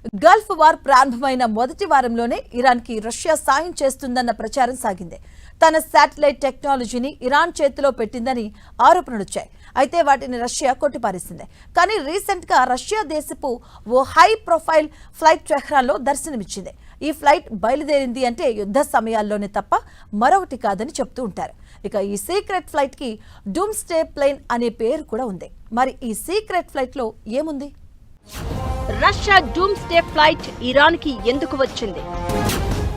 Gulf war ప్రారంభమైన మొదటి వారంలోనే ఇరాన్కి రష్యా సాయం చేస్తుందన్న ప్రచారం సాగింది. తన శాటిలైట్ టెక్నాలజీని ఇరాన్ చేతిలో పెట్టిందని ఆరోపణలొచ్చాయి. అయితే వాటిని రష్యా కొట్టిపారేసింది. కానీ రీసెంట్ గా రష్యా దేశపు ఓ హై ప్రొఫైల్ ఫ్లైట్ టెహ్రాన్లో దర్శనమిచ్చింది. ఈ ఫ్లైట్ బయలుదేరింది అంటే యుద్ధ సమయాల్లోనే తప్ప మరొకటి కాదని చెప్తూ ఉంటారు. ఇక ఈ సీక్రెట్ ఫ్లైట్ కి డూమ్స్డే ప్లేన్ అనే పేరు కూడా ఉంది. మరి ఈ సీక్రెట్ ఫ్లైట్ లో ఏముంది? రష్యా డూమ్స్డే ఫ్లైట్ ఇరాన్ కి ఎందుకు వచ్చింది?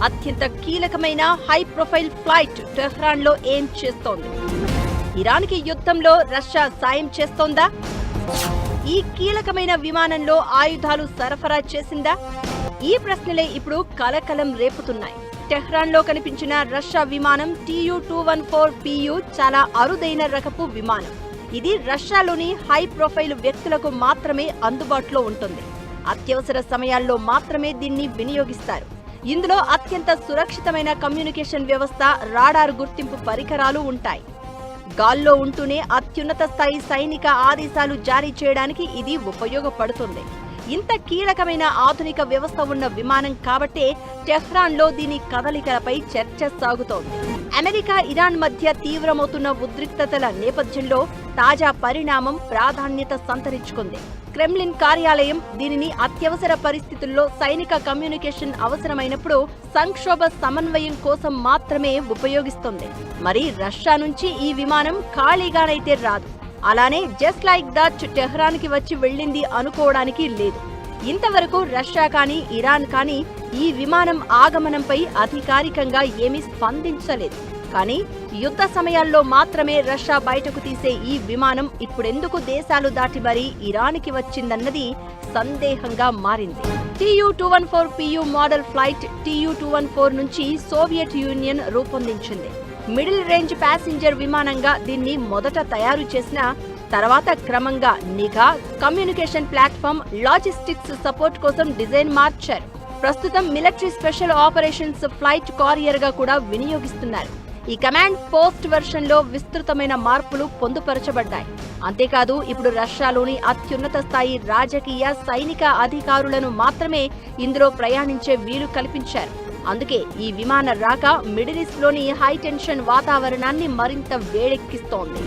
అత్యంత కీలకమైన హై ప్రొఫైల్ ఫ్లైట్ టెహ్రాన్ లో ఏం చేస్తోంది? ఇరాన్ కి యుద్ధంలో రష్యా సాయం చేస్తోందా? ఈ కీలకమైన విమానంలో ఆయుధాలు సరఫరా చేసిందా? ఈ ప్రశ్నలే ఇప్పుడు కలకలం రేపుతున్నాయి. టెహ్రాన్ లో కనిపించిన రష్యా విమానం Tu-214PU చాలా అరుదైన రకపు విమానం. ఇది రష్యాలోని హై ప్రొఫైల్ వ్యక్తులకు మాత్రమే అందుబాటులో ఉంటుంది. అత్యవసర సమయాల్లో మాత్రమే దీన్ని వినియోగిస్తారు. ఇందులో అత్యంత సురక్షితమైన కమ్యూనికేషన్ వ్యవస్థ, రాడార్ గుర్తింపు పరికరాలు ఉంటాయి. గాల్లో ఉంటూనే అత్యున్నత స్థాయి సైనిక ఆదేశాలు జారీ చేయడానికి ఇది ఉపయోగపడుతుంది. ఇంత కీలకమైన ఆధునిక వ్యవస్థ ఉన్న విమానం కాబట్టే టెహ్రాన్ లో దీని కదలికలపై చర్చ సాగుతోంది. అమెరికా, ఇరాన్ మధ్య తీవ్రమవుతున్న ఉద్రిక్తతల నేపథ్యంలో తాజా పరిణామం ప్రాధాన్యత సంతరించుకుంది. క్రెమ్లిన్ కార్యాలయం దీనిని అత్యవసర పరిస్థితుల్లో సైనిక కమ్యూనికేషన్ అవసరమైనప్పుడు సంక్షోభ సమన్వయం కోసం మాత్రమే ఉపయోగిస్తుంది. మరి రష్యా నుంచి ఈ విమానం ఖాళీగానైతే రాదు. అలానే జస్ట్ లైక్ దట్ టెహ్రాన్ కి వచ్చి వెళ్ళింది అనుకోవడానికి లేదు. ఇంతవరకు రష్యా కానీ ఇరాన్ కానీ ఈ విమానం ఆగమనంపై అధికారికంగా ఏమీ స్పందించలేదు. కానీ యుద్ధ సమయాల్లో మాత్రమే రష్యా బయటకు తీసే ఈ విమానం ఇప్పుడెందుకు దేశాలు దాటి మరీ ఇరాన్కి వచ్చిందన్నది సందేహంగా మారింది. Tu-214PU మోడల్ ఫ్లైట్ Tu-214 నుంచి సోవియట్ యూనియన్ రూపొందించింది. మిడిల్ రేంజ్ ప్యాసింజర్ విమానంగా దీన్ని మొదట తయారు చేసిన తర్వాత క్రమంగా నిఘా, కమ్యూనికేషన్ ప్లాట్ఫామ్, లాజిస్టిక్స్ సపోర్ట్ కోసం డిజైన్ మార్చారు. ప్రస్తుతం military special operations flight carrier గా కూడా వినియోగిస్తున్నారు. ఈ కమాండ్ పోస్ట్ వెర్షన్ లో విస్తృతమైన మార్పులు పొందుపరచబడ్డాయి. అంతేకాదు ఇప్పుడు రష్యాలోని అత్యున్నత స్థాయి రాజకీయ, సైనిక అధికారులను మాత్రమే ఇందులో ప్రయాణించే వీలు కల్పించారు. అందుకే ఈ విమాన రాక మిడిల్ ఈస్ట్ లోని హై టెన్షన్ వాతావరణాన్ని మరింత వేడెక్కిస్తోంది.